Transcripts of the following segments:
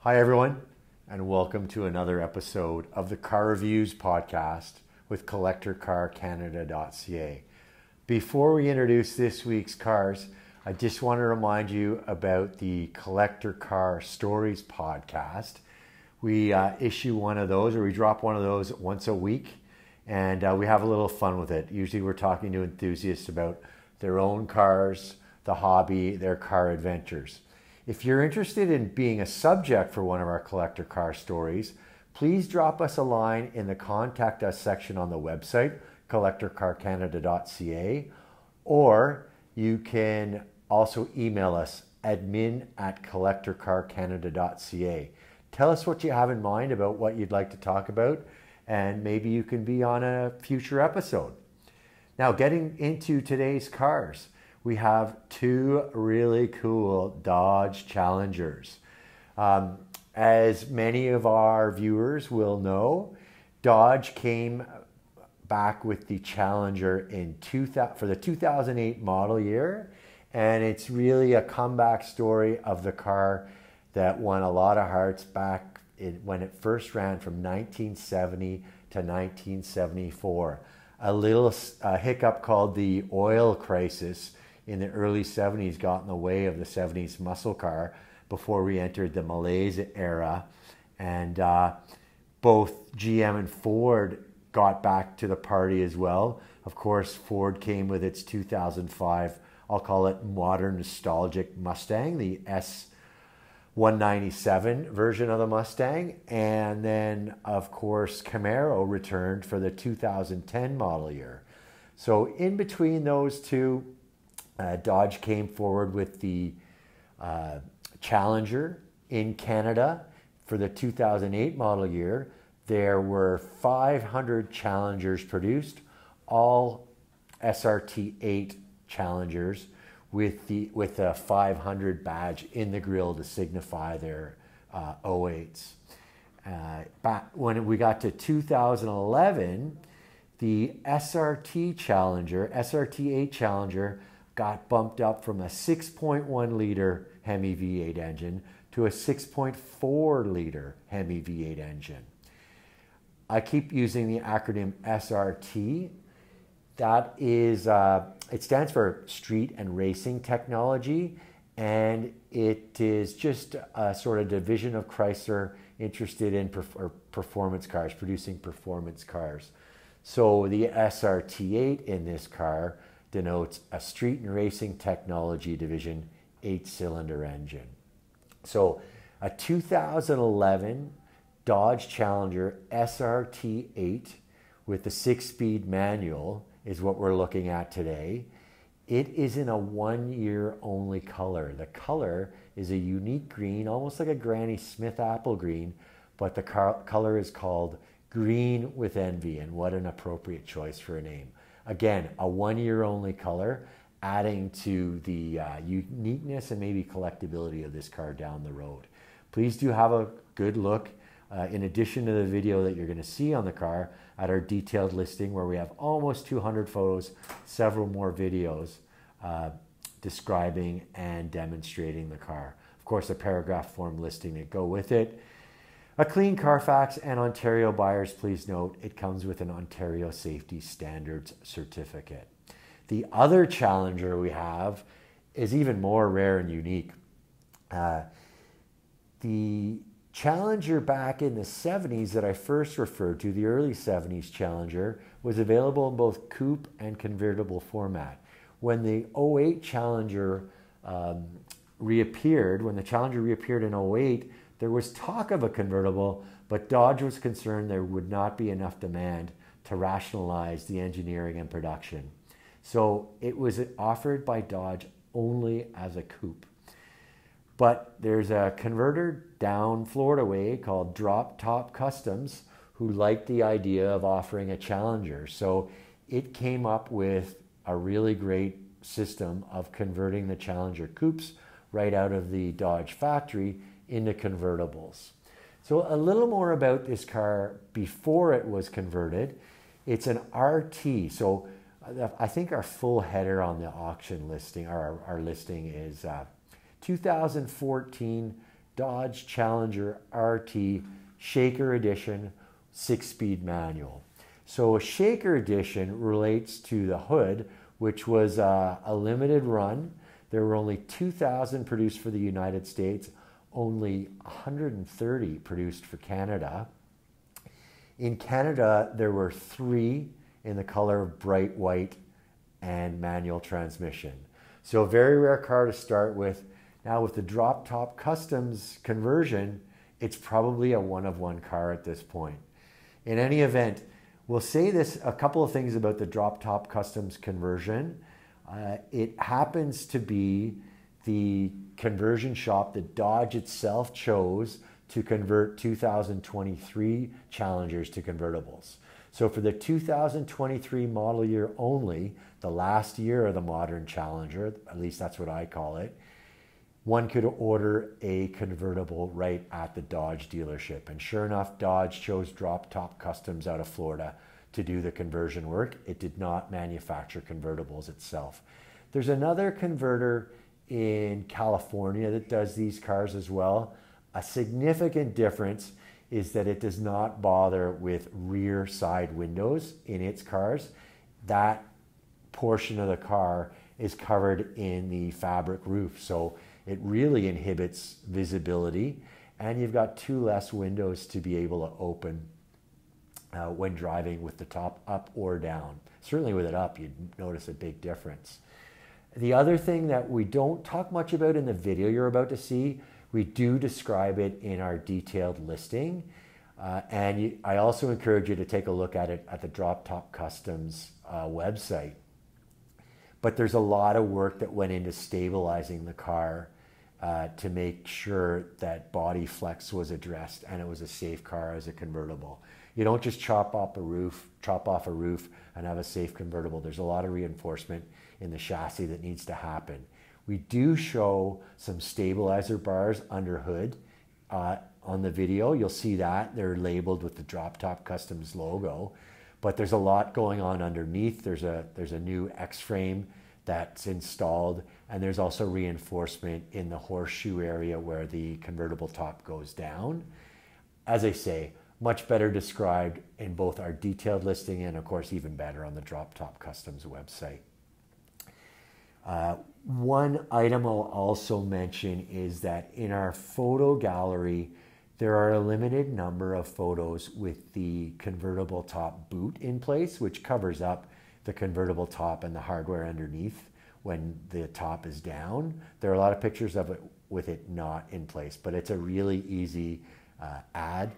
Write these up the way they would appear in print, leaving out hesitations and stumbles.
Hi, everyone, and welcome to another episode of the Car Reviews podcast with CollectorCarCanada.CA. Before we introduce this week's cars, I just want to remind you about the Collector Car Stories podcast. We issue one of those, or we drop one of those once a week, and we have a little fun with it. Usually we're talking to enthusiasts about their own cars, the hobby, their car adventures. If you're interested in being a subject for one of our Collector Car Stories, please drop us a line in the Contact Us section on the website, CollectorCarCanada.CA, or you can also email us, admin@CollectorCarCanada.CA. Tell us what you have in mind about what you'd like to talk about, and maybe you can be on a future episode. Now, getting into today's cars, we have two really cool Dodge Challengers. As many of our viewers will know, Dodge came back with the Challenger for the 2008 model year, and it's really a comeback story of the car that won a lot of hearts back when it first ran from 1970 to 1974. A little hiccup called the oil crisis in the early 70s got in the way of the 70s muscle car before we entered the malaise era. And both GM and Ford got back to the party as well. Of course, Ford came with its 2005, I'll call it modern nostalgic Mustang, the S197 version of the Mustang. And then, of course, Camaro returned for the 2010 model year. So in between those two, Dodge came forward with the Challenger in Canada for the 2008 model year. There were 500 Challengers produced, all SRT8 Challengers with a 500 badge in the grille to signify their 08s. Back when we got to 2011, the SRT8 Challenger got bumped up from a 6.1 liter Hemi V8 engine to a 6.4 liter Hemi V8 engine. I keep using the acronym SRT. That is, it stands for Street and Racing Technology, and it is just a sort of division of Chrysler interested in performance cars, producing performance cars. So the SRT8 in this car denotes a Street and Racing Technology division 8-cylinder engine. So a 2011 Dodge Challenger SRT8 with the 6-speed manual is what we're looking at today. It is in a 1-year only color. The color is a unique green, almost like a Granny Smith apple green, but the color is called Green with Envy, and what an appropriate choice for a name. Again, a 1-year only color, adding to the uniqueness and maybe collectability of this car down the road. Please do have a good look, in addition to the video that you're going to see on the car, at our detailed listing where we have almost 200 photos, several more videos describing and demonstrating the car. Of course, a paragraph form listing that go with it. A clean Carfax, and Ontario buyers, please note, it comes with an Ontario Safety Standards certificate. The other Challenger we have is even more rare and unique. The Challenger back in the 70s that I first referred to, the early 70s Challenger, was available in both coupe and convertible format. When the 08 Challenger reappeared, when the Challenger reappeared in 08, there was talk of a convertible, but Dodge was concerned there would not be enough demand to rationalize the engineering and production. So it was offered by Dodge only as a coupe. But there's a converter down Florida way called Drop Top Customs who liked the idea of offering a Challenger. So it came up with a really great system of converting the Challenger coupes right out of the Dodge factory into convertibles. So a little more about this car before it was converted. It's an RT. So I think our full header on the auction listing, our listing is 2014 Dodge Challenger RT Shaker Edition 6-speed manual. So a Shaker Edition relates to the hood, which was a limited run. There were only 2,000 produced for the United States, only 130 produced for Canada. In Canada, there were 3 in the color of bright white and manual transmission. So a very rare car to start with. Now with the drop top customs conversion, it's probably a one-of-one car at this point. In any event, we'll say this, a couple of things about the drop top customs conversion. It happens to be the conversion shop that Dodge itself chose to convert 2023 Challengers to convertibles. So for the 2023 model year only, the last year of the modern Challenger, at least that's what I call it, one could order a convertible right at the Dodge dealership. And sure enough, Dodge chose Drop Top Customs out of Florida to do the conversion work. It did not manufacture convertibles itself. There's another converter in California that does these cars as well. A significant difference is that it does not bother with rear side windows in its cars. That portion of the car is covered in the fabric roof. So it really inhibits visibility, and you've got 2 less windows to be able to open when driving with the top up or down. Certainly with it up, you'd notice a big difference. The other thing that we don't talk much about in the video you're about to see, we do describe it in our detailed listing. I also encourage you to take a look at it at the Drop Top Customs website. But there's a lot of work that went into stabilizing the car to make sure that body flex was addressed and it was a safe car as a convertible. You don't just chop off a roof and have a safe convertible. There's a lot of reinforcement in the chassis that needs to happen. We do show some stabilizer bars under hood on the video. You'll see that they're labeled with the Drop Top Customs logo. But there's a lot going on underneath. There's a new X-frame that's installed, and there's also reinforcement in the horseshoe area where the convertible top goes down. As I say, much better described in both our detailed listing and of course even better on the Drop Top Customs website. One item I'll also mention is that in our photo gallery, there are a limited number of photos with the convertible top boot in place, which covers up the convertible top and the hardware underneath when the top is down. There are a lot of pictures of it with it not in place, but it's a really easy add.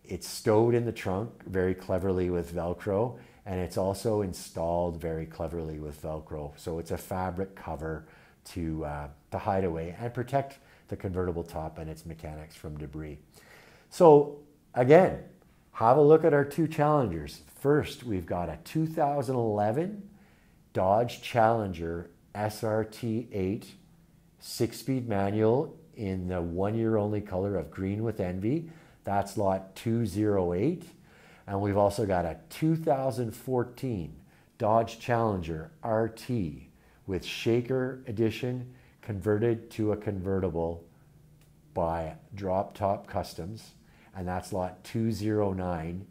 It's stowed in the trunk very cleverly with Velcro, and it's also installed very cleverly with Velcro. So it's a fabric cover to hide away and protect the convertible top and its mechanics from debris. So again, have a look at our 2 Challengers. First, we've got a 2011 Dodge Challenger SRT8 6-speed manual in the 1-year only color of green with envy. That's lot 208. And we've also got a 2014 Dodge Challenger RT with Shaker Edition converted to a convertible by Drop Top Customs, and that's lot 209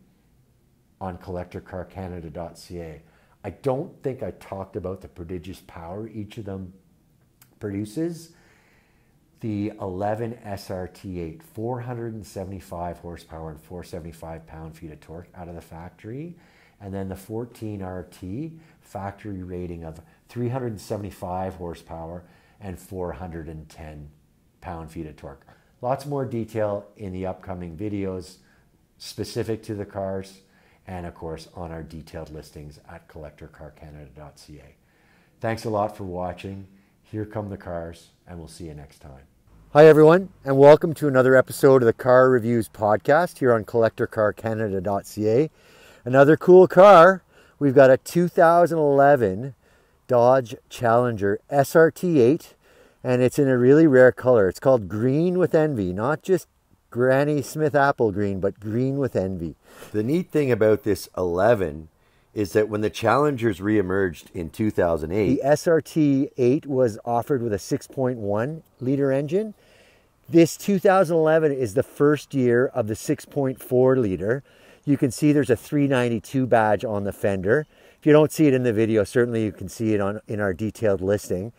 on CollectorCarCanada.CA. I don't think I talked about the prodigious power each of them produces. The 11 SRT8, 475 horsepower and 475 pound-feet of torque out of the factory. And then the 14 RT, factory rating of 375 horsepower and 410 pound-feet of torque. Lots more detail in the upcoming videos specific to the cars, and of course on our detailed listings at CollectorCarCanada.CA. Thanks a lot for watching. Here come the cars, and we'll see you next time. Hi everyone, and welcome to another episode of the Car Reviews Podcast here on CollectorCarCanada.CA. Another cool car. We've got a 2011 Dodge Challenger SRT8, and it's in a really rare color. It's called Green with Envy, not just Granny Smith apple green, but Green with Envy. The neat thing about this 11 is that when the Challengers re-emerged in 2008, the SRT8 was offered with a 6.1 liter engine. This 2011 is the first year of the 6.4 liter. You can see there's a 392 badge on the fender. If you don't see it in the video, certainly you can see it in our detailed listing.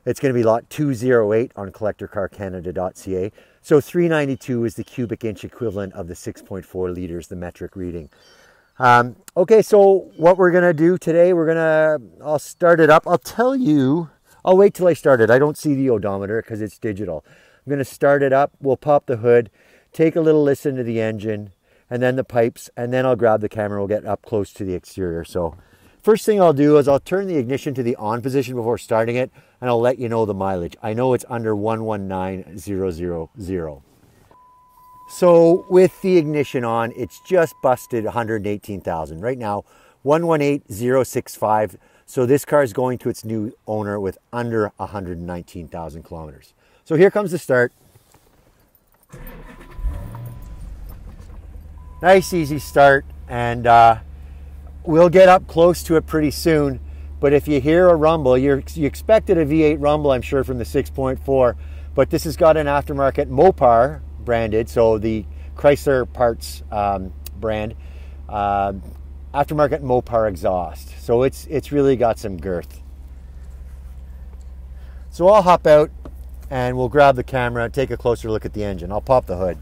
It's going to be lot 208 on CollectorCarCanada.CA. So 392 is the cubic inch equivalent of the 6.4 liters, the metric reading. Okay, so what we're going to do today, I'll start it up. I'll wait till I start it. I don't see the odometer because it's digital. I'm going to start it up. We'll pop the hood, take a little listen to the engine, and then the pipes, and then I'll grab the camera. We'll get up close to the exterior. So first thing I'll do is I'll turn the ignition to the on position before starting it, and I'll let you know the mileage. I know it's under 119,000. So with the ignition on, it's just busted 118,000. Right now, 118,065. So this car is going to its new owner with under 119,000 kilometers. So here comes the start. Nice, easy start, and we'll get up close to it pretty soon. But if you hear a rumble, you expected a V8 rumble, I'm sure, from the 6.4, but this has got an aftermarket Mopar branded, so the Chrysler parts brand, aftermarket Mopar exhaust. So it's really got some girth. So I'll hop out and we'll grab the camera and take a closer look at the engine. I'll pop the hood.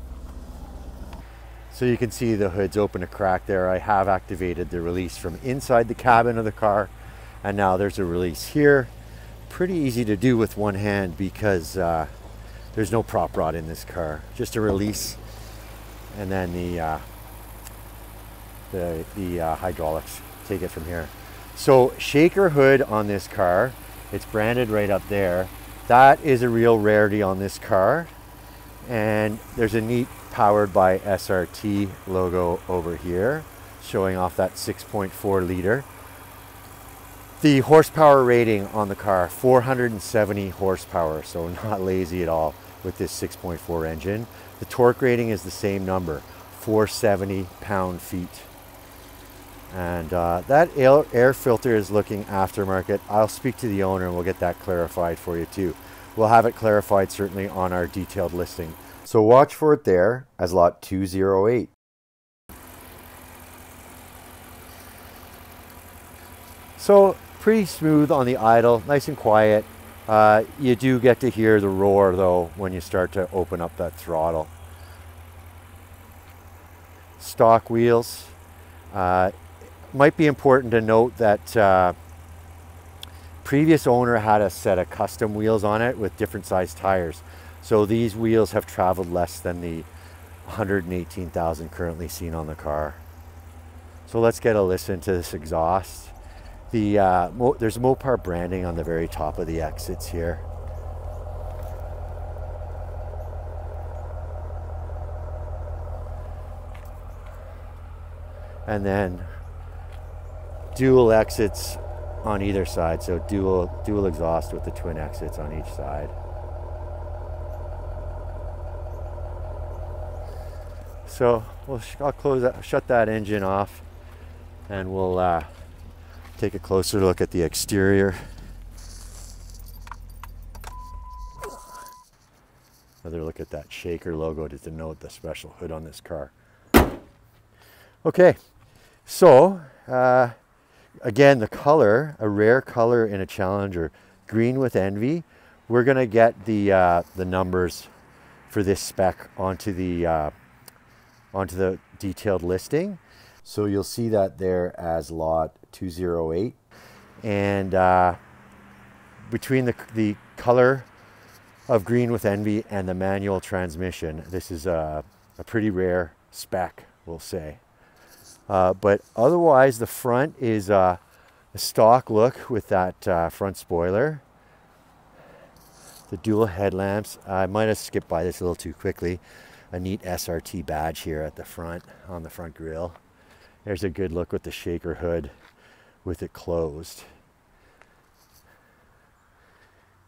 So you can see the hood's open a crack there. I have activated the release from inside the cabin of the car, and now there's a release here. Pretty easy to do with one hand because there's no prop rod in this car. Just a release, and then the hydraulics take it from here. So shaker hood on this car. It's branded right up there. That is a real rarity on this car, and there's a neat powered by SRT logo over here showing off that 6.4 liter. The horsepower rating on the car, 470 horsepower, so not lazy at all with this 6.4 engine. The torque rating is the same number, 470 pound-feet. And that air filter is looking aftermarket. I'll speak to the owner and we'll get that clarified for you too. We'll have it clarified certainly on our detailed listing. So watch for it there as lot 208. So pretty smooth on the idle, nice and quiet. You do get to hear the roar though when you start to open up that throttle. Stock wheels. Might be important to note that previous owner had a set of custom wheels on it with different size tires. So these wheels have traveled less than the 118,000 currently seen on the car. So let's get a listen to this exhaust. There's Mopar branding on the very top of the exits here. And then dual exits on either side, so dual exhaust with the twin exits on each side. So I'll shut that engine off, and we'll take a closer look at the exterior. Another look at that shaker logo to denote the special hood on this car. Okay, so again, the color, a rare color in a Challenger, green with envy. We're gonna get the numbers for this spec onto the detailed listing. So you'll see that there as lot 208. And between the color of green with envy and the manual transmission, this is a pretty rare spec, we'll say. But otherwise, the front is a stock look with that front spoiler. The dual headlamps. I might have skipped by this a little too quickly. A neat SRT badge here at the front, on the front grille. There's a good look with the shaker hood with it closed.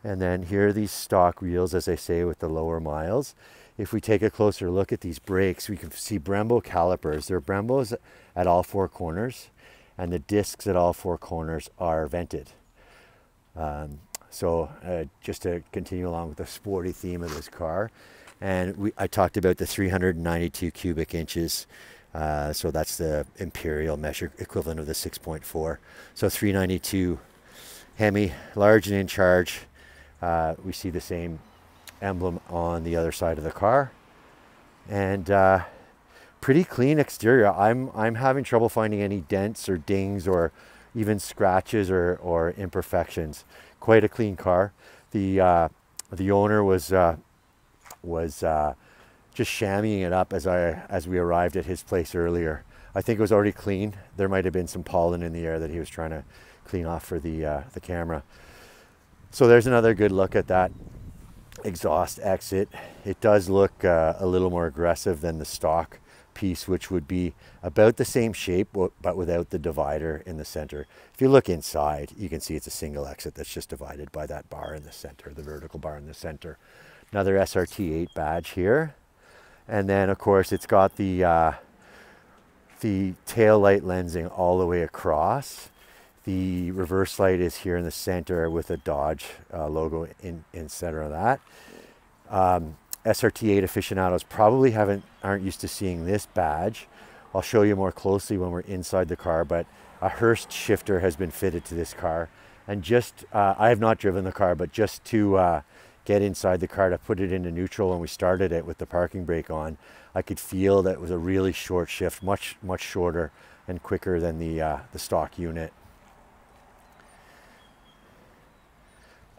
And then here are these stock wheels, as I say, with the lower miles. If we take a closer look at these brakes, we can see Brembo calipers. They're Brembos at all four corners, and the discs at all four corners are vented. So just to continue along with the sporty theme of this car, And I talked about the 392 cubic inches. So that's the imperial measure equivalent of the 6.4. So 392 Hemi, large and in charge. We see the same emblem on the other side of the car. And pretty clean exterior. I'm having trouble finding any dents or dings or even scratches or imperfections. Quite a clean car. The owner was just shammying it up as we arrived at his place earlier. I think it was already clean. There might have been some pollen in the air that he was trying to clean off for the camera. So there's another good look at that exhaust exit. It does look a little more aggressive than the stock piece, which would be about the same shape but without the divider in the center. If you look inside, you can see it's a single exit that's just divided by that bar in the center, the vertical bar in the center. Another SRT8 badge here, and then of course it's got the tail light lensing all the way across. The reverse light is here in the center with a Dodge logo in center of that. SRT8 aficionados probably aren't used to seeing this badge. I'll show you more closely when we're inside the car, but a Hurst shifter has been fitted to this car. And just, I have not driven the car, but just to get inside the car to put it into neutral when we started it with the parking brake on, I could feel that it was a really short shift, much shorter and quicker than the stock unit.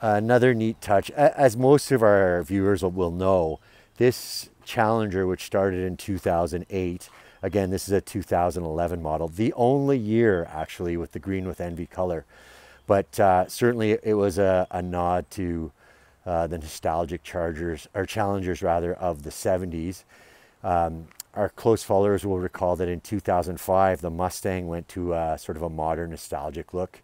Another neat touch, as most of our viewers will know, this Challenger, which started in 2008, again, this is a 2011 model, the only year actually with the green with envy color. But certainly it was a nod to the nostalgic Challengers rather of the 70s. Our close followers will recall that in 2005, the Mustang went to sort of a modern nostalgic look.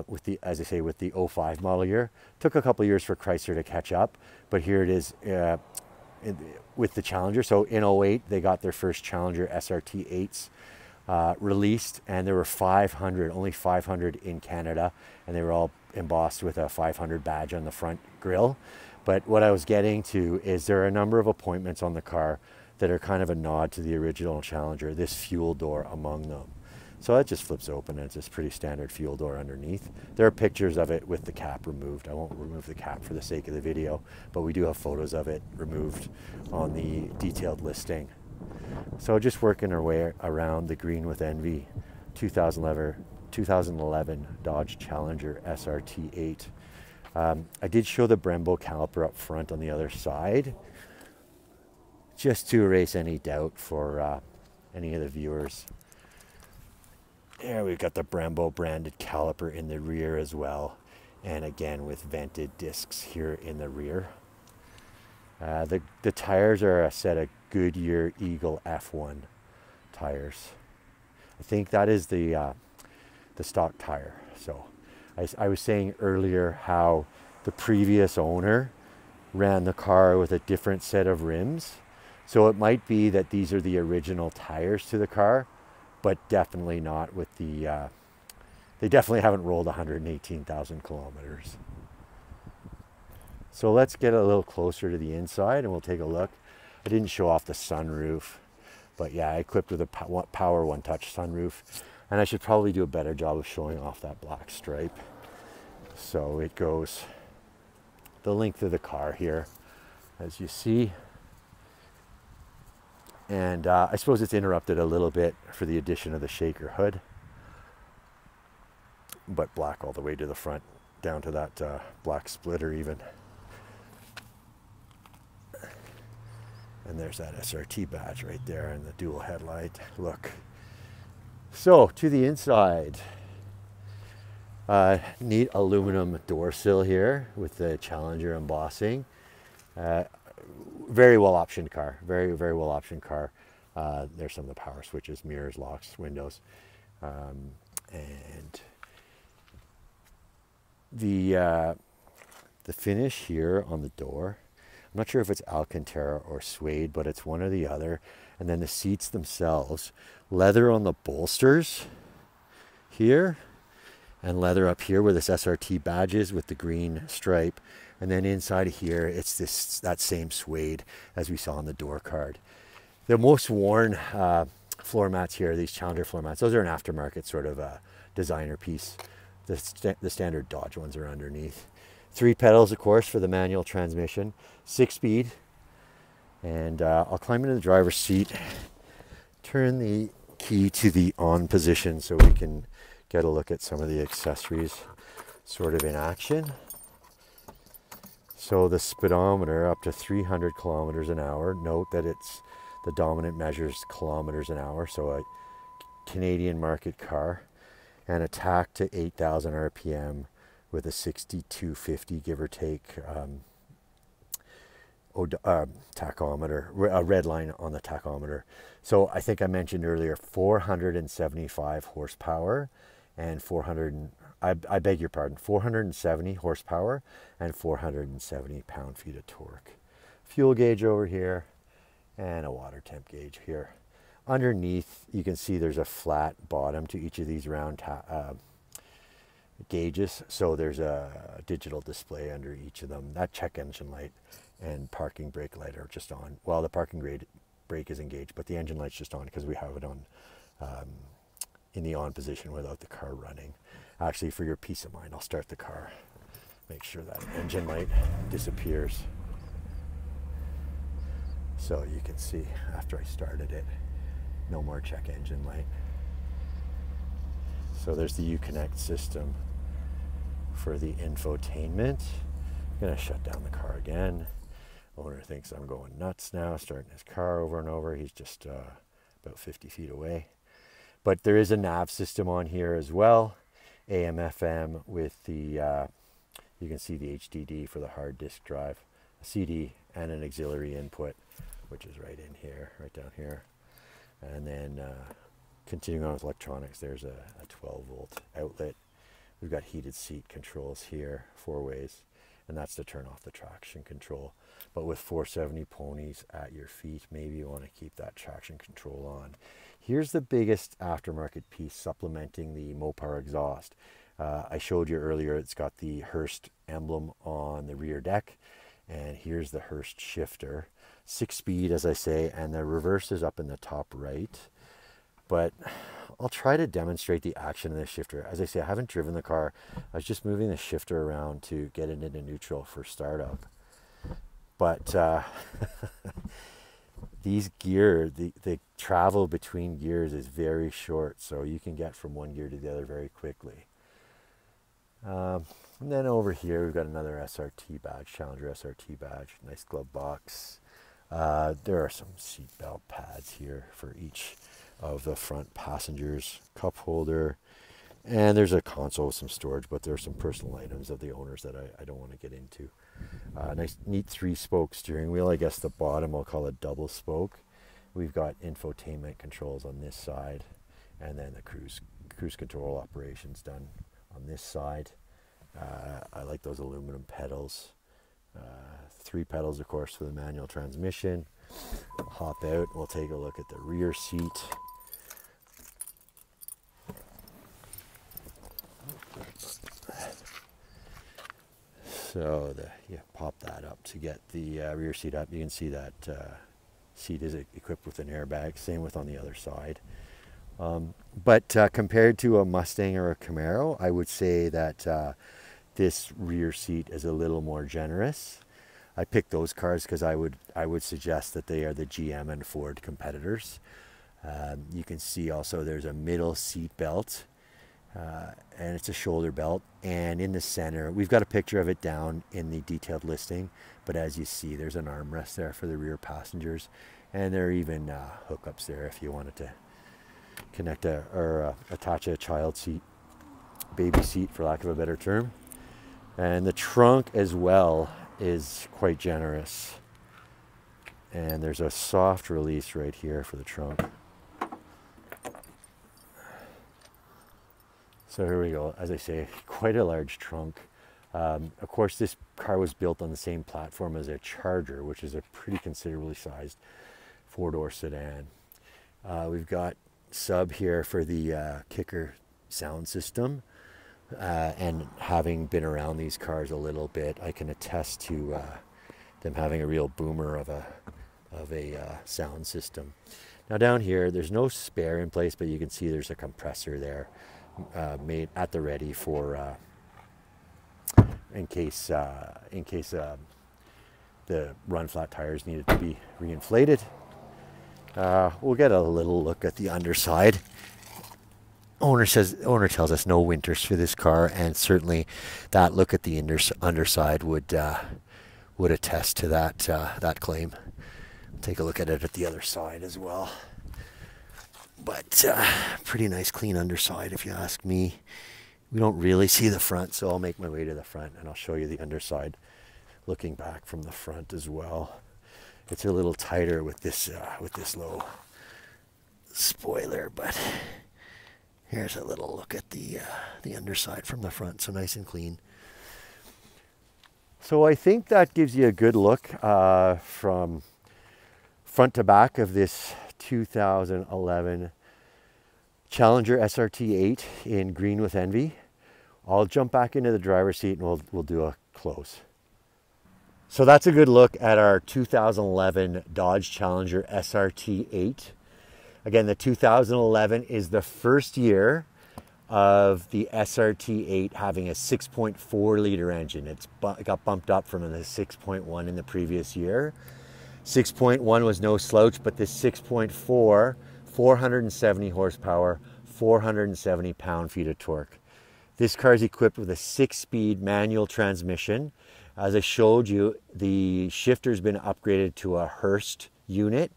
With the, as I say, with the 05 model year. Took a couple years for Chrysler to catch up, but here it is with the Challenger. So in 08, they got their first Challenger SRT8s released, and there were 500, only 500 in Canada, and they were all embossed with a 500 badge on the front grille. But what I was getting to is there are a number of appointments on the car that are kind of a nod to the original Challenger, this fuel door among them. So that just flips open, and it's this pretty standard fuel door underneath. There are pictures of it with the cap removed. I won't remove the cap for the sake of the video, but we do have photos of it removed on the detailed listing. So just working our way around the green with envy 2011 Dodge Challenger SRT8. I did show the Brembo caliper up front on the other side, just to erase any doubt for any of the viewers. There we've got the Brembo branded caliper in the rear as well, and again with vented discs here in the rear. The tires are a set of Goodyear Eagle F1 tires. I think that is the stock tire. So I was saying earlier how the previous owner ran the car with a different set of rims. So it might be that these are the original tires to the car, but definitely not with the, they definitely haven't rolled 118,000 kilometers. So let's get a little closer to the inside and we'll take a look. I didn't show off the sunroof, but yeah, I equipped with a power one-touch sunroof, and I should probably do a better job of showing off that black stripe. So it goes the length of the car here, as you see. And I suppose it's interrupted a little bit for the addition of the shaker hood, but black all the way to the front, down to that black splitter even. And there's that SRT badge right there and the dual headlight look. So to the inside, neat aluminum door sill here with the Challenger embossing. Very well optioned car, very well optioned car. There's some of the power switches, mirrors, locks, windows, and the finish here on the door. I'm not sure if it's Alcantara or suede, but it's one or the other. And then the seats themselves, leather on the bolsters here, and leather up here where this SRT badge is with the green stripe. And then inside of here, it's that same suede as we saw on the door card. The most worn floor mats here, these Challenger floor mats, those are an aftermarket sort of designer piece. The standard Dodge ones are underneath. 3 pedals, of course, for the manual transmission, 6-speed. And I'll climb into the driver's seat, turn the key to the on position so we can get a look at some of the accessories sort of in action. So the speedometer up to 300 kilometers an hour. Note that it's the dominant measures kilometers an hour, so a Canadian market car, and a tach to 8,000 RPM with a 6250, give or take, tachometer, a red line on the tachometer. So I think I mentioned earlier 475 horsepower and 470 horsepower and 470 pound-feet of torque. Fuel gauge over here and a water temp gauge here. Underneath, you can see there's a flat bottom to each of these round gauges. So there's a digital display under each of them. That check engine light and parking brake light are just on. Well, the parking brake is engaged, but the engine light's just on because we have it on in the on position without the car running. Actually, for your peace of mind, I'll start the car. Make sure that engine light disappears. So you can see after I started it, no more check engine light. So there's the Uconnect system for the infotainment. I'm gonna shut down the car again. Owner thinks I'm going nuts now, starting his car over and over. He's just about 50 feet away. But there is a nav system on here as well. AM, FM with the, you can see the HDD for the hard disk drive, a CD and an auxiliary input, which is right in here, right down here. And then continuing on with electronics, there's a 12-volt outlet. We've got heated seat controls here, 4 ways, and that's to turn off the traction control. But with 470 ponies at your feet, maybe you want to keep that traction control on. Here's the biggest aftermarket piece supplementing the Mopar exhaust. I showed you earlier, it's got the Hurst emblem on the rear deck, and here's the Hurst shifter. 6-speed, as I say, and the reverse is up in the top right. But I'll try to demonstrate the action of the shifter. As I say, I haven't driven the car. I was just moving the shifter around to get it into neutral for startup. But these gears, the travel between gears is very short, so you can get from one gear to the other very quickly. And then over here, we've got another SRT badge, Challenger SRT badge, nice glove box. There are some seat belt pads here for each of the front passengers, cup holder, and there's a console with some storage, but there are some personal items of the owners that I don't want to get into. Nice, neat 3-spoke steering wheel. I guess the bottom I'll call it double spoke. We've got infotainment controls on this side, and then the cruise control operations done on this side. I like those aluminum pedals. 3 pedals, of course, for the manual transmission. We'll hop out. We'll take a look at the rear seat. So you pop that up to get the rear seat up. You can see that seat is equipped with an airbag. Same with on the other side. But compared to a Mustang or a Camaro, I would say that this rear seat is a little more generous. I picked those cars because I would suggest that they are the GM and Ford competitors. You can see also there's a middle seat belt, and it's a shoulder belt. And in the center, we've got a picture of it down in the detailed listing. But as you see, there's an armrest there for the rear passengers, and there are even hookups there if you wanted to connect or attach a child seat, baby seat, for lack of a better term. And the trunk as well is quite generous, and there's a soft release right here for the trunk. So here we go. As I say, quite a large trunk. Of course, this car was built on the same platform as a Charger, which is a pretty considerably sized 4-door sedan. We've got sub here for the kicker sound system. And having been around these cars a little bit, I can attest to them having a real boomer of a sound system. Now down here, there's no spare in place, but you can see there's a compressor there made at the ready for in case the run flat tires needed to be reinflated. We'll get a little look at the underside. Owner tells us no winters for this car, and certainly that look at the underside would attest to that claim. Take a look at it at the other side as well. But pretty nice clean underside if you ask me. We don't really see the front, so I'll make my way to the front and I'll show you the underside looking back from the front as well. It's a little tighter with this low spoiler, but here's a little look at the underside from the front, so nice and clean. So I think that gives you a good look from front to back of this 2011 Challenger SRT8 in green with envy. I'll jump back into the driver's seat and we'll do a close. So that's a good look at our 2011 Dodge Challenger SRT8. Again, the 2011 is the first year of the SRT8 having a 6.4 liter engine. It got bumped up from the 6.1 in the previous year. 6.1 was no slouch, but this 6.4, 470 horsepower, 470 pound-feet of torque. This car is equipped with a 6-speed manual transmission. As I showed you, the shifter's been upgraded to a Hurst unit,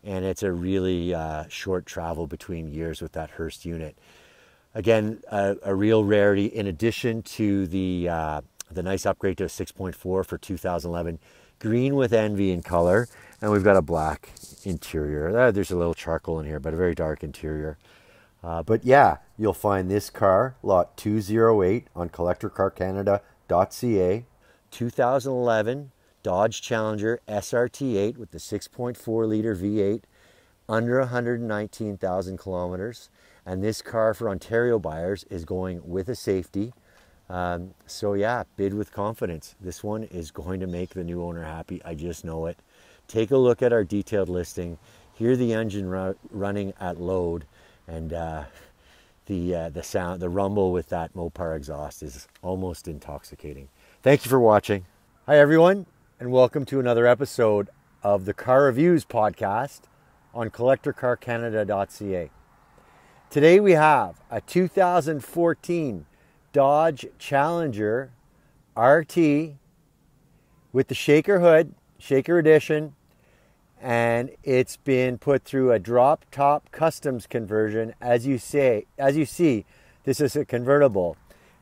and it's a really short travel between years with that Hurst unit. Again, a real rarity. In addition to the nice upgrade to a 6.4 for 2011, green with envy in color, and we've got a black interior. There's a little charcoal in here, but a very dark interior. But yeah, you'll find this car, lot 208 on CollectorCarCanada.CA. 2011 Dodge Challenger SRT8 with the 6.4 liter V8, under 119,000 kilometers. And this car for Ontario buyers is going with a safety. So yeah, bid with confidence. This one is going to make the new owner happy. I just know it. Take a look at our detailed listing. Hear the engine running at load, and the sound, the rumble with that Mopar exhaust is almost intoxicating. Thank you for watching. Hi everyone, and welcome to another episode of the Car Reviews podcast on CollectorCarCanada.CA. Today we have a 2014 Dodge Challenger RT with the shaker hood, shaker edition, and it's been put through a drop top customs conversion. As you see, this is a convertible,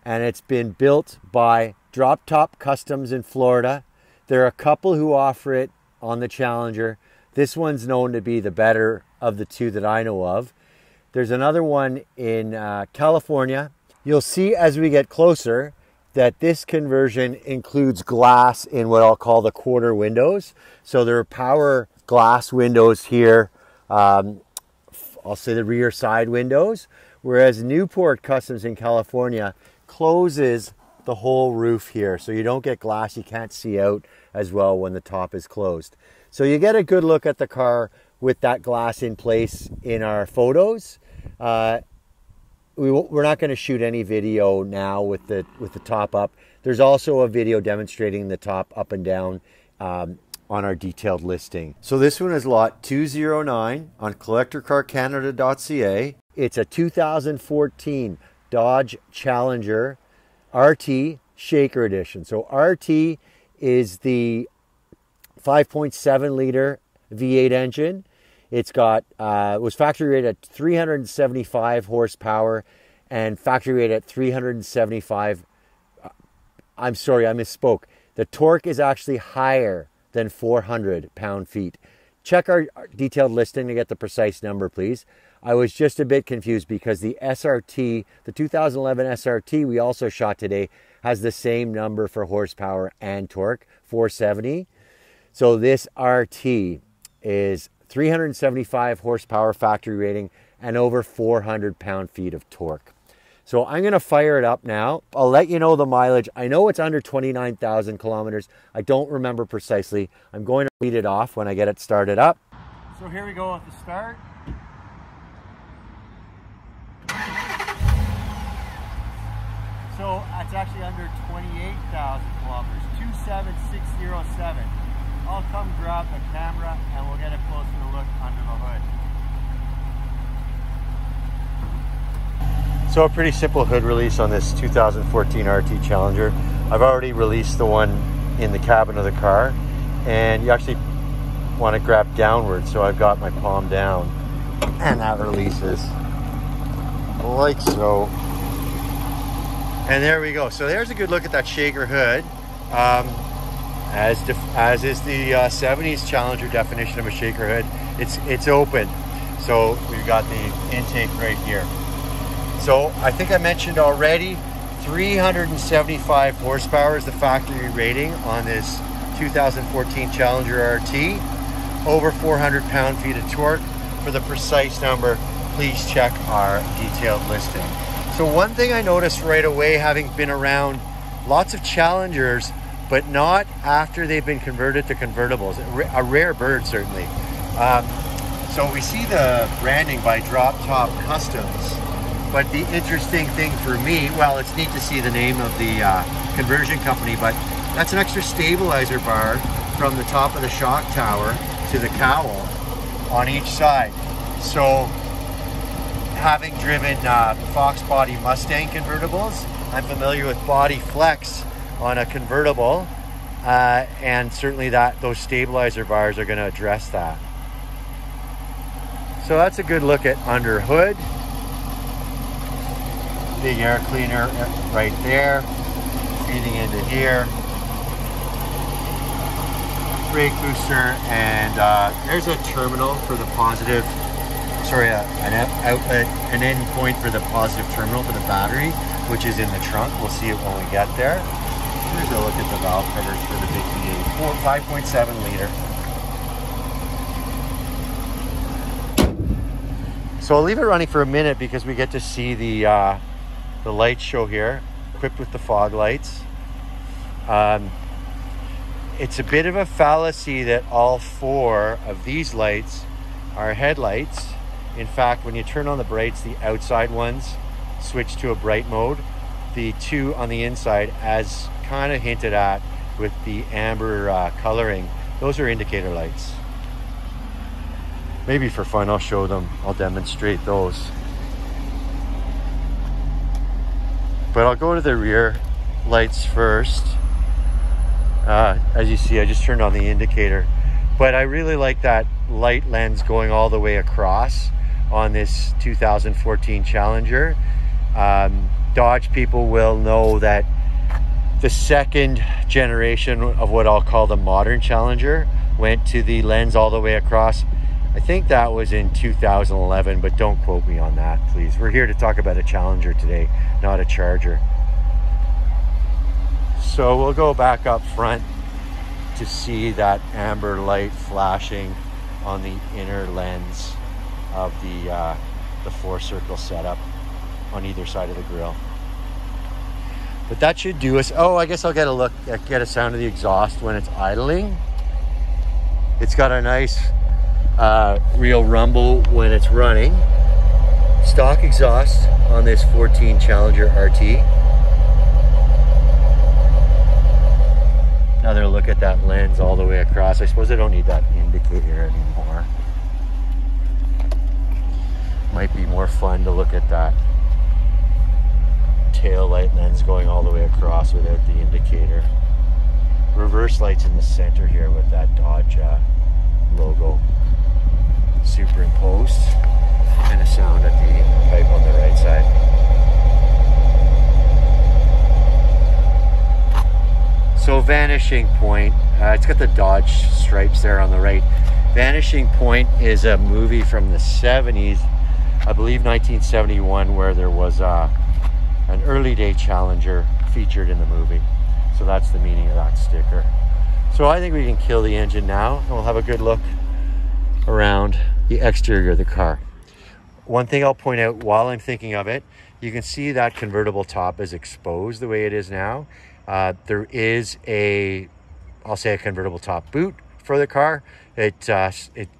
and it's been built by Drop Top Customs in Florida. There are a couple who offer it on the Challenger. This one's known to be the better of the two that I know of. There's another one in California. You'll see as we get closer that this conversion includes glass in what I'll call the quarter windows. So there are power glass windows here. I'll say the rear side windows, whereas Newport Customs in California closes the whole roof here. So you don't get glass, you can't see out as well when the top is closed. So you get a good look at the car with that glass in place in our photos. We're not going to shoot any video now with the top up. There's also a video demonstrating the top up and down on our detailed listing. So this one is lot 209 on CollectorCarCanada.CA. It's a 2014 Dodge Challenger RT Shaker Edition. So RT is the 5.7 liter V8 engine. It's got was factory rated at 375 horsepower and factory rated at 375. I'm sorry, I misspoke. The torque is actually higher than 400 pound-feet. Check our detailed listing to get the precise number, please. I was just a bit confused because the SRT, the 2011 SRT we also shot today, has the same number for horsepower and torque, 470. So this RT is 375 horsepower factory rating and over 400 pound-feet of torque. So I'm going to fire it up now. I'll let you know the mileage. I know it's under 29,000 kilometers. I don't remember precisely. I'm going to read it off when I get it started up. So here we go with the start. So it's actually under 28,000 kilometers, 27607. I'll come grab the camera and we'll get a closer look under the hood. So a pretty simple hood release on this 2014 RT Challenger. I've already released the one in the cabin of the car, and you actually want to grab downward, so I've got my palm down and that releases like so. And there we go. So there's a good look at that shaker hood. As is the 70s Challenger definition of a shaker hood, it's open. So we've got the intake right here. So I think I mentioned already, 375 horsepower is the factory rating on this 2014 Challenger RT. Over 400 pound-feet of torque. For the precise number, please check our detailed listing. So one thing I noticed right away, having been around lots of Challengers, but not after they've been converted to convertibles, a rare bird certainly. So we see the branding by Drop Top Customs, but the interesting thing for me, well, it's neat to see the name of the conversion company, but that's an extra stabilizer bar from the top of the shock tower to the cowl on each side. So having driven Fox body Mustang convertibles, I'm familiar with body flex on a convertible, and certainly those stabilizer bars are going to address that. So that's a good look at under hood. Big air cleaner right there, feeding into here. Brake booster, and there's a terminal for the positive, sorry, an outlet, an end point for the positive terminal for the battery, which is in the trunk. We'll see it when we get there. Here's a look at the valve covers for the big V8, 5.7 liter. So I'll leave it running for a minute because we get to see the light show here, equipped with the fog lights. It's a bit of a fallacy that all four of these lights are headlights. In fact, when you turn on the brights, the outside ones switch to a bright mode. The two on the inside, as kind of hinted at with the amber coloring, those are indicator lights. Maybe for fun, I'll show them. I'll demonstrate those. But I'll go to the rear lights first. As you see, I just turned on the indicator, but I really like that light lens going all the way across on this 2014 Challenger. Dodge people will know that the second generation of what I'll call the modern Challenger went to the lens all the way across. I think that was in 2011, but don't quote me on that, please. We're here to talk about a Challenger today, not a Charger. So we'll go back up front to see that amber light flashing on the inner lens of the 4-circle setup on either side of the grille. But that should do us. Oh, I guess I'll get a sound of the exhaust when it's idling. It's got a nice real rumble when it's running. Stock exhaust on this 14 Challenger RT. Another look at that lens all the way across. I suppose I don't need that indicator anymore. Might be more fun to look at that tail light lens going all the way across without the indicator. Reverse lights in the center here with that Dodge logo superimposed, and a sound at the pipe on the right side. So Vanishing Point, it's got the Dodge stripes there on the right. Vanishing Point is a movie from the 70s, I believe 1971, where there was an early day Challenger featured in the movie. So that's the meaning of that sticker. So I think we can kill the engine now, and we'll have a good look around the exterior of the car. one thing I'll point out while I'm thinking of it, you can see that convertible top is exposed the way it is now. There is I'll say a convertible top boot for the car. It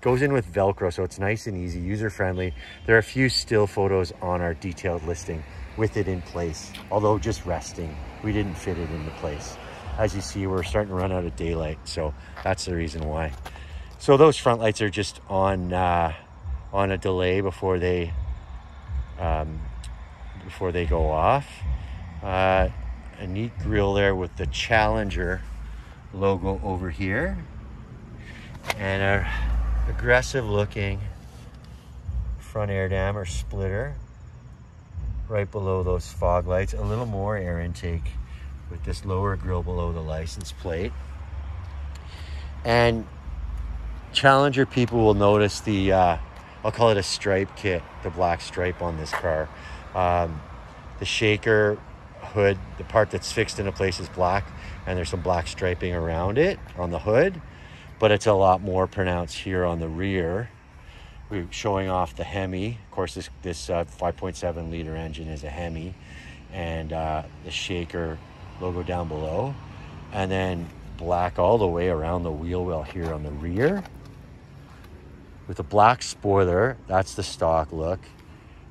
goes in with Velcro, so it's nice and easy, user-friendly. There are a few still photos on our detailed listing with it in place, although just resting. We didn't fit it into place. As you see, we're starting to run out of daylight, so that's the reason why. So those front lights are just on a delay before they go off. A neat grille there with the Challenger logo over here, and a aggressive looking front air dam or splitter right below those fog lights. A little more air intake with this lower grille below the license plate. And Challenger people will notice the I'll call it a stripe kit, the black stripe on this car. The shaker hood, the part that's fixed into place, is black, and there's some black striping around it on the hood, but it's a lot more pronounced here on the rear. We're showing off the Hemi. Of course, this 5.7 liter engine is a Hemi, and the shaker logo down below, and then black all the way around the wheel well here on the rear with a black spoiler. That's the stock look,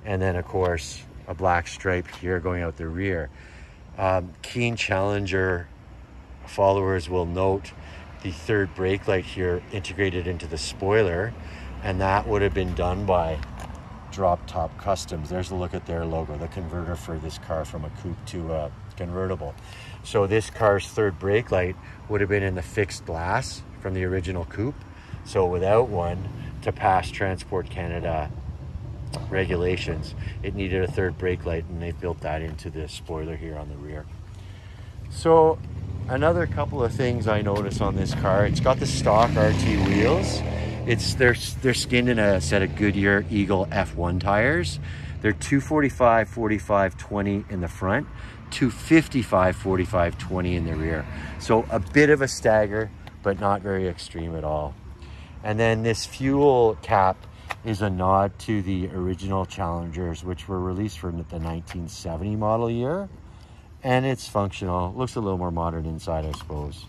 and then of course a black stripe here going out the rear. Keen Challenger followers will note the third brake light here integrated into the spoiler, and that would have been done by Drop Top Customs. There's a look at their logo, the converter for this car from a coupe to a convertible. So this car's third brake light would have been in the fixed glass from the original coupe. So without one, to pass Transport Canada regulations, it needed a third brake light, and they built that into the spoiler here on the rear. So another couple of things I notice on this car, it's got the stock RT wheels. They're skinned in a set of Goodyear Eagle F1 tires. They're 245, 45, 20 in the front, 255, 45, 20 in the rear. So a bit of a stagger, but not very extreme at all. And then this fuel cap is a nod to the original Challengers, which were released from the 1970 model year. And it's functional. Looks a little more modern inside, I suppose.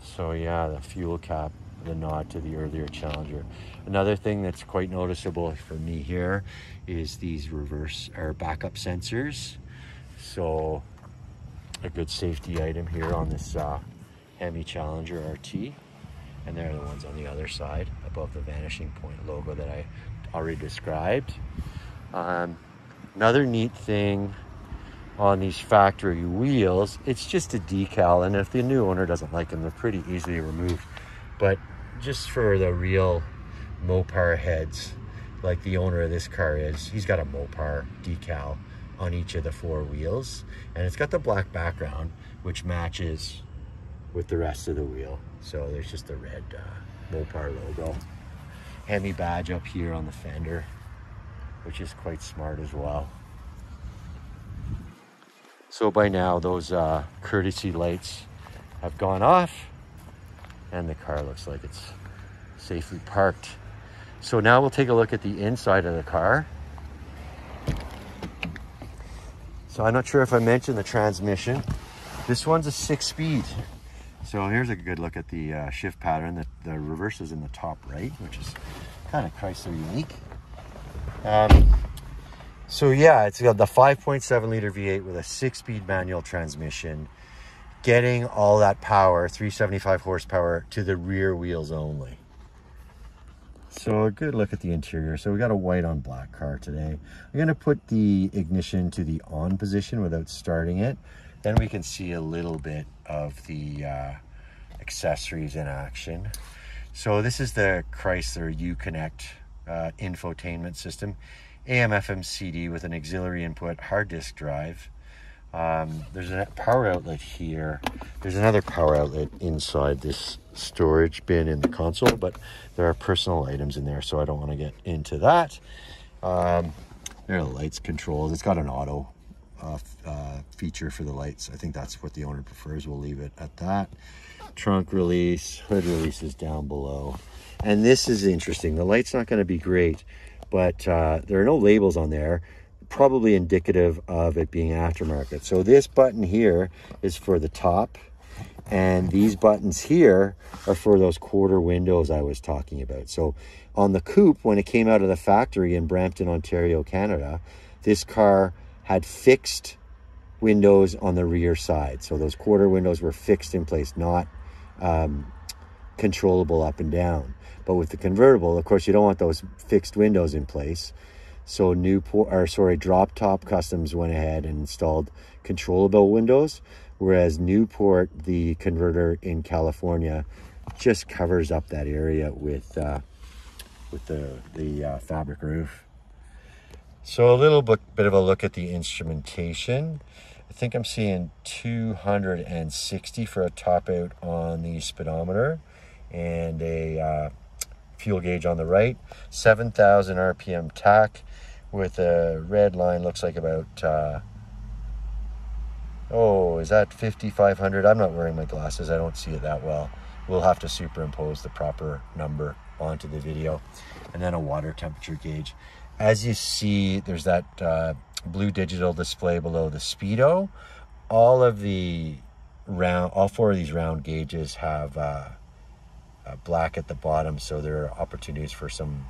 So yeah, the fuel cap, the nod to the earlier Challenger. Another thing that's quite noticeable for me here is these reverse or backup sensors. So a good safety item here on this Hemi Challenger RT. And they're the ones on the other side above the vanishing point logo that I already described. Another neat thing on these factory wheels, it's just a decal, and if the new owner doesn't like them, they're pretty easily removed. But just for the real Mopar heads, like the owner of this car is, he's got a Mopar decal on each of the four wheels, and it's got the black background, which matches with the rest of the wheel. So there's just the red Mopar logo. Hemi badge up here on the fender, which is quite smart as well. So by now those courtesy lights have gone off, and the car looks like it's safely parked. So now we'll take a look at the inside of the car. So I'm not sure if I mentioned the transmission. This one's a 6-speed. So here's a good look at the shift pattern. The reverse is in the top right, which is kind of Chrysler unique. So yeah, it's got the 5.7 liter V8 with a 6-speed manual transmission, getting all that power, 375 horsepower, to the rear wheels only. So a good look at the interior. So we got a white on black car today. I'm gonna put the ignition to the on position without starting it. Then we can see a little bit of the accessories in action. So this is the Chrysler Uconnect infotainment system. AM FM CD with an auxiliary input, hard disk drive. There's a power outlet here. There's another power outlet inside this storage bin in the console, but there are personal items in there, so I don't want to get into that. There are the lights controls. It's got an auto feature for the lights. I think that's what the owner prefers. We'll leave it at that. Trunk release, hood release is down below. And this is interesting. The light's not going to be great, but there are no labels on there, probably indicative of it being aftermarket. So this button here is for the top, and these buttons here are for those quarter windows I was talking about. So on the coupe, when it came out of the factory in Brampton, Ontario, Canada, this car had fixed windows on the rear side. So those quarter windows were fixed in place, not controllable up and down. But with the convertible, of course, you don't want those fixed windows in place. So Drop Top Customs went ahead and installed controllable windows, whereas Newport, the converter in California, just covers up that area with the fabric roof. So a little bit of a look at the instrumentation. I think I'm seeing 260 for a top out on the speedometer, and a fuel gauge on the right. 7,000 RPM tach with a red line, looks like about is that 5,500? I'm not wearing my glasses, I don't see it that well. We'll have to superimpose the proper number onto the video. And then a water temperature gauge. As you see, there's that blue digital display below the speedo. All four of these round gauges have black at the bottom, so there are opportunities for some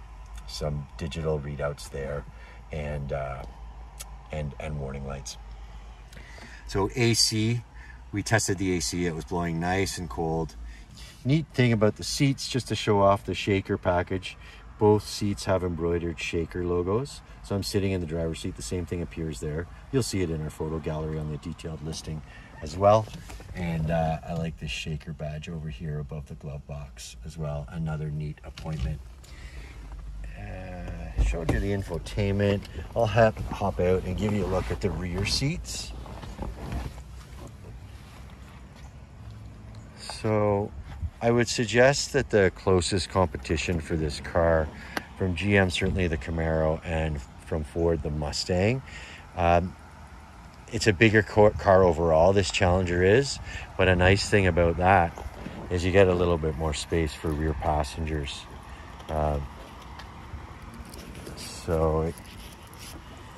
digital readouts there, and warning lights. So AC, we tested the AC. It was blowing nice and cold. Neat thing about the seats, just to show off the shaker package, both seats have embroidered shaker logos. So I'm sitting in the driver's seat, the same thing appears there. You'll see it in our photo gallery on the detailed listing as well. And I like this shaker badge over here above the glove box as well. Another neat appointment. Showed you the infotainment. I'll hop out and give you a look at the rear seats. So I would suggest that the closest competition for this car, from GM certainly the Camaro, and from Ford the Mustang, it's a bigger car overall, this Challenger is, but a nice thing about that is you get a little bit more space for rear passengers. So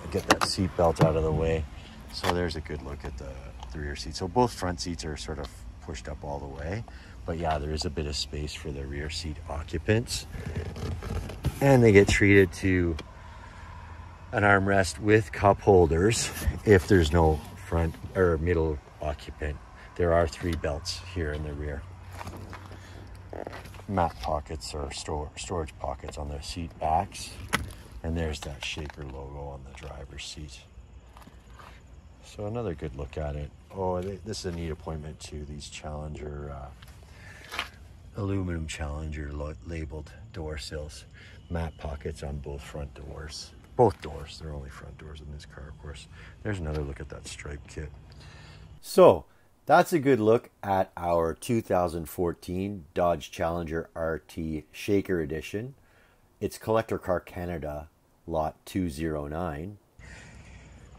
I get that seat belt out of the way. So there's a good look at the rear seat. So both front seats are sort of pushed up all the way, but yeah, there is a bit of space for the rear seat occupants, and they get treated to an armrest with cup holders if there's no front or middle occupant. There are 3 belts here in the rear. Mat pockets or storage pockets on the seat backs, and there's that shaker logo on the driver's seat. So another good look at it. Oh, this is a neat appointment too. These Challenger, aluminum Challenger labeled door sills. Mat pockets on both front doors. Both doors, they're only front doors in this car, of course. There's another look at that stripe kit. So that's a good look at our 2014 Dodge Challenger RT Shaker Edition. It's Collector Car Canada, lot 209.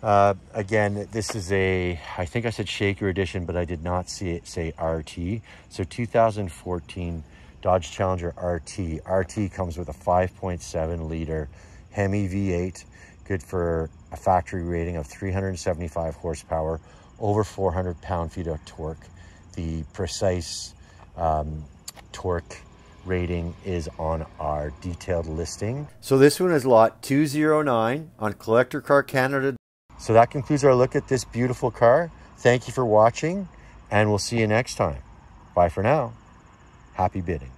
Again, this is I think I said Shaker Edition, but I did not say RT. So 2014 Dodge Challenger RT. RT comes with a 5.7 liter Hemi V8, good for a factory rating of 375 horsepower, over 400 pound-feet of torque. The precise torque rating is on our detailed listing. So this one is lot 209 on Collector Car Canada. So that concludes our look at this beautiful car. Thank you for watching, and we'll see you next time. Bye for now. Happy bidding.